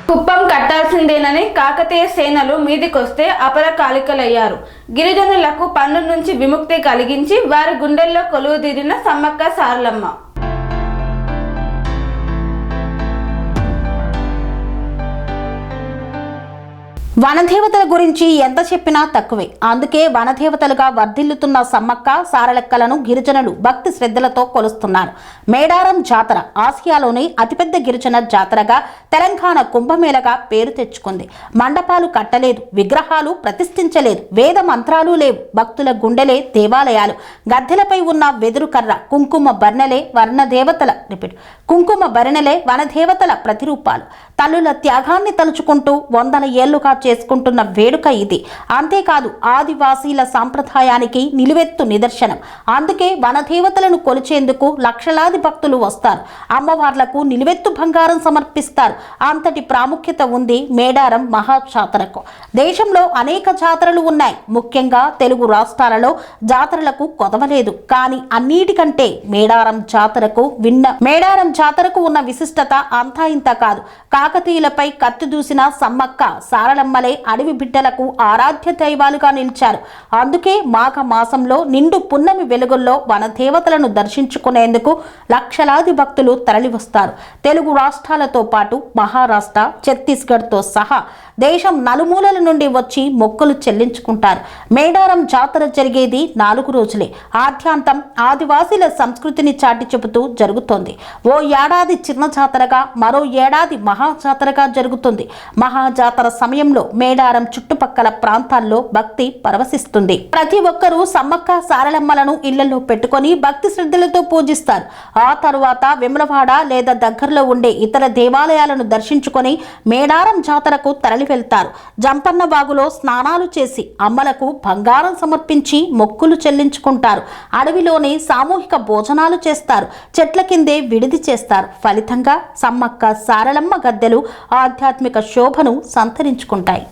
కుప్పం కట్టాల్సిందేనని కాకతీయ సేనలు మీదికొస్తే అపరకాలికలయ్యారు. గిరిజనులకు పన్ను నుంచి విముక్తి కలిగించి వారి గుండెల్లో కొలువుదీరిన సమ్మక్క సారలమ్మ. వనదేవతల గురించి ఎంత చెప్పినా తక్కువే. అందుకే వనదేవతలుగా వర్ధిల్లుతున్న సమ్మక్క సారలక్కలను గిరిజనులు భక్తి శ్రద్ధలతో కొలుస్తున్నారు. మేడారం జాతర ఆసియాలోని అతిపెద్ద గిరిజన జాతరగా తెలంగాణ కుంభమేళగా పేరు తెచ్చుకుంది. మండపాలు కట్టలేదు, విగ్రహాలు ప్రతిష్ఠించలేదు, వేద మంత్రాలు లేవు. భక్తుల గుండెలే దేవాలయాలు. గద్దెలపై ఉన్న వెదురు కర్ర, కుంకుమ బర్ణలే వనదేవతల ప్రతిరూపాలు. తల్లుల త్యాగాన్ని తలుచుకుంటూ వందల ఏళ్లుగా చేసుకుంటున్న వేడుక ఇది. అంతేకాదు ఆదివాసీల సాంప్రదాయానికి నిలువెత్తు నిదర్శనం. అందుకే వనదేవతలను కొలిచేందుకు లక్షలాది భక్తులు వస్తారు. అమ్మవార్లకు నిలువెత్తు బంగారం సమర్పిస్తారు. అంతటి ప్రాముఖ్యత ఉంది మేడారం మహాజాతరకు. దేశంలో అనేక జాతరలు ఉన్నాయి. ముఖ్యంగా తెలుగు రాష్ట్రాలలో జాతరలకు కొదవలేదు. కానీ అన్నిటికంటే మేడారం జాతరకు ఉన్న విశిష్టత అంతా ఇంత కాదు. కాకతీయులపై కత్తి దూసిన సమ్మక్క సారలమ్మలే అడవి బిడ్డలకు ఆరాధ్య దైవాలుగా నిలిచారు. అందుకే మాఘ మాసంలో నిండు పున్నమి వెలుగుల్లో వనదేవతలను దర్శించుకునేందుకు లక్షలాది భక్తులు తరలివస్తారు. తెలుగు రాష్ట్రాలతో పాటు మహారాష్ట్ర, ఛత్తీస్గఢ్తో సహా దేశం నలుమూలల నుండి వచ్చి మొక్కులు చెల్లించుకుంటారు. మేడారం జాతర జరిగేది 4 రోజులే. ఆద్యాంతం ఆదివాసీల సంస్కృతిని చాటి చెబుతూ జరుగుతోంది. ఓ ఏడాది చిన్న జాతరగా, మరో ఏడాది మహాజాతరగా జరుగుతుంది. మహాజాతర సమయంలో మేడారం చుట్టుపక్కల ప్రాంతాల్లో భక్తి పరవశిస్తుంది. ప్రతి ఒక్కరూ సమ్మక్క సారలమ్మలను ఇళ్లలో పెట్టుకొని భక్తి శ్రద్ధలతో పూజిస్తారు. ఆ తరువాత వేములవాడ లేదా దగ్గరలో ఉండే ఇతర దేవాలయాలను దర్శించుకొని మేడారం జాతరకు తరలి వెళ్తారు. జంపన్న వాగులో స్నానాలు చేసి అమ్మలకు బంగారం సమర్పించి మొక్కులు చెల్లించుకుంటారు. అడవిలోనే సామూహిక భోజనాలు చేస్తారు. చెట్ల కిందే విడిది చేస్తారు. ఫలితంగా సమ్మక్క సారలమ్మ గద్దెలు ఆధ్యాత్మిక శోభను సంతరించుకుంటాయి.